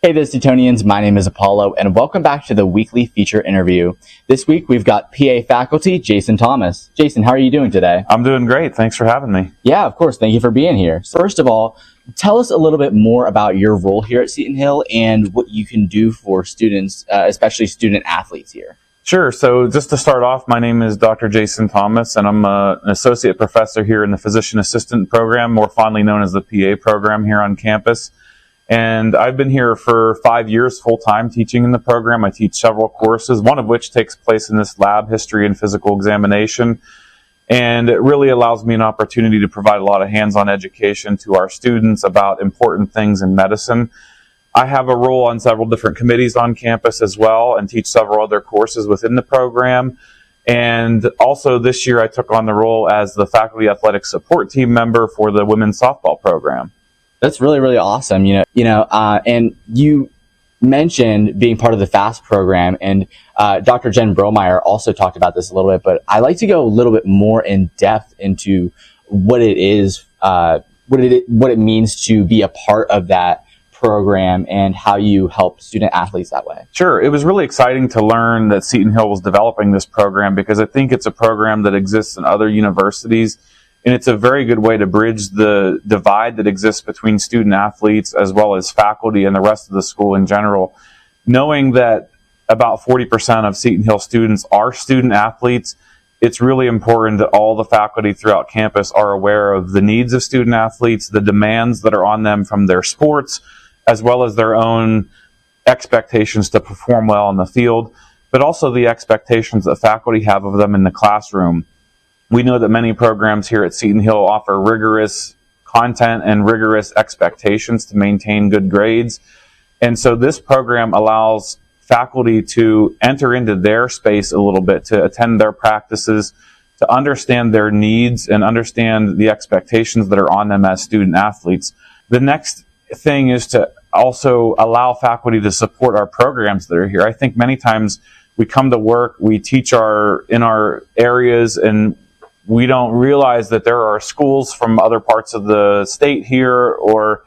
Hey there, Stutonians. My name is Apollo, and welcome back to the weekly feature interview. This week, we've got PA faculty Jason Thomas. Jason, how are you doing today? I'm doing great. Thanks for having me. Yeah, of course. Thank you for being here. First of all, tell us a little bit more about your role here at Seton Hill and what you can do for students, especially student athletes here. Sure. So just to start off, my name is Dr. Jason Thomas, and I'm an associate professor here in the physician assistant program, more fondly known as the PA program here on campus. And I've been here for 5 years full-time teaching in the program. I teach several courses, one of which takes place in this lab, history and physical examination. And it really allows me an opportunity to provide a lot of hands-on education to our students about important things in medicine. I have a role on several different committees on campus as well and teach several other courses within the program. And also this year I took on the role as the faculty athletic support team member for the women's softball program. That's really, really awesome. And you mentioned being part of the FAST program, and Dr. Jen Bromeyer also talked about this a little bit, but I like to go a little bit more in depth into what it is, what it means to be a part of that program and how you help student athletes that way. Sure. It was really exciting to learn that Seton Hill was developing this program because I think it's a program that exists in other universities. And it's a very good way to bridge the divide that exists between student athletes as well as faculty and the rest of the school in general. Knowing that about 40% of Seton Hill students are student athletes, it's really important that all the faculty throughout campus are aware of the needs of student athletes, the demands that are on them from their sports, as well as their own expectations to perform well in the field, but also the expectations that faculty have of them in the classroom. We know that many programs here at Seton Hill offer rigorous content and rigorous expectations to maintain good grades. And so this program allows faculty to enter into their space a little bit, to attend their practices, to understand their needs and understand the expectations that are on them as student athletes. The next thing is to also allow faculty to support our programs that are here. I think many times we come to work, we teach in our areas, and we don't realize that there are schools from other parts of the state here or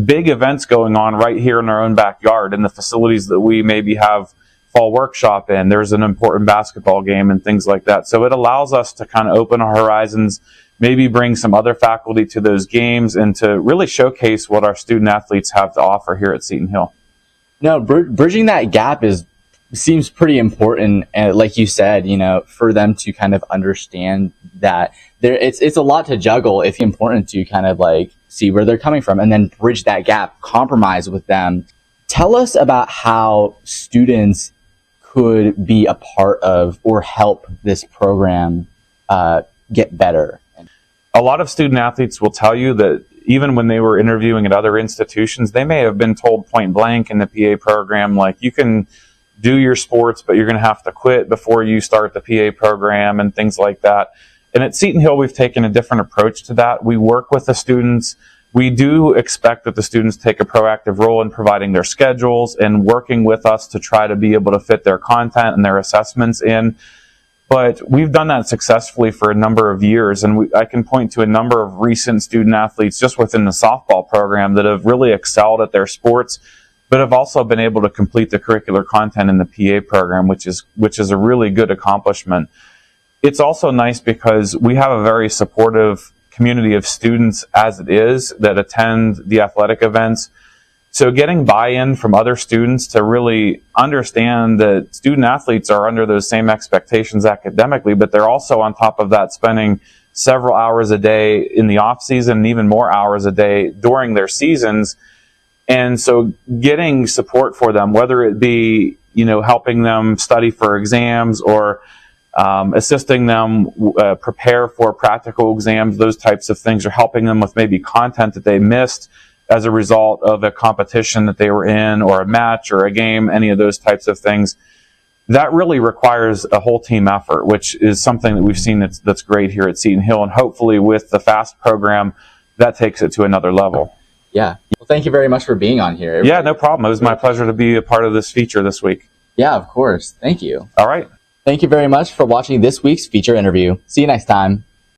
big events going on right here in our own backyard in the facilities that we maybe have fall workshop in. There's an important basketball game and things like that. So it allows us to kind of open our horizons, maybe bring some other faculty to those games and to really showcase what our student athletes have to offer here at Seton Hill. No, bridging that gap seems pretty important, like you said, for them to kind of understand that it's a lot to juggle. It's important to kind of like see where they're coming from and then bridge that gap, compromise with them. Tell us about how students could be a part of or help this program get better. A lot of student athletes will tell you that even when they were interviewing at other institutions, they may have been told point blank in the PA program, like, you can do your sports, but you're going to have to quit before you start the PA program and things like that. And at Seton Hill, we've taken a different approach to that. We work with the students. We do expect that the students take a proactive role in providing their schedules and working with us to try to be able to fit their content and their assessments in. But we've done that successfully for a number of years, and I can point to a number of recent student athletes just within the softball program that have really excelled at their sports, but have also been able to complete the curricular content in the PA program, which is a really good accomplishment. It's also nice because we have a very supportive community of students as it is that attend the athletic events. So getting buy-in from other students to really understand that student athletes are under those same expectations academically, but they're also on top of that spending several hours a day in the off season and even more hours a day during their seasons. And so getting support for them, whether it be, helping them study for exams or assisting them prepare for practical exams, those types of things, or helping them with maybe content that they missed as a result of a competition that they were in or a match or a game, any of those types of things. That really requires a whole team effort, which is something that we've seen that's great here at Seton Hill. And hopefully with the FAST program, that takes it to another level. Yeah. Well, thank you very much for being on here. Yeah, no problem. It was my pleasure to be a part of this feature this week. Yeah, of course. Thank you. All right. Thank you very much for watching this week's feature interview. See you next time.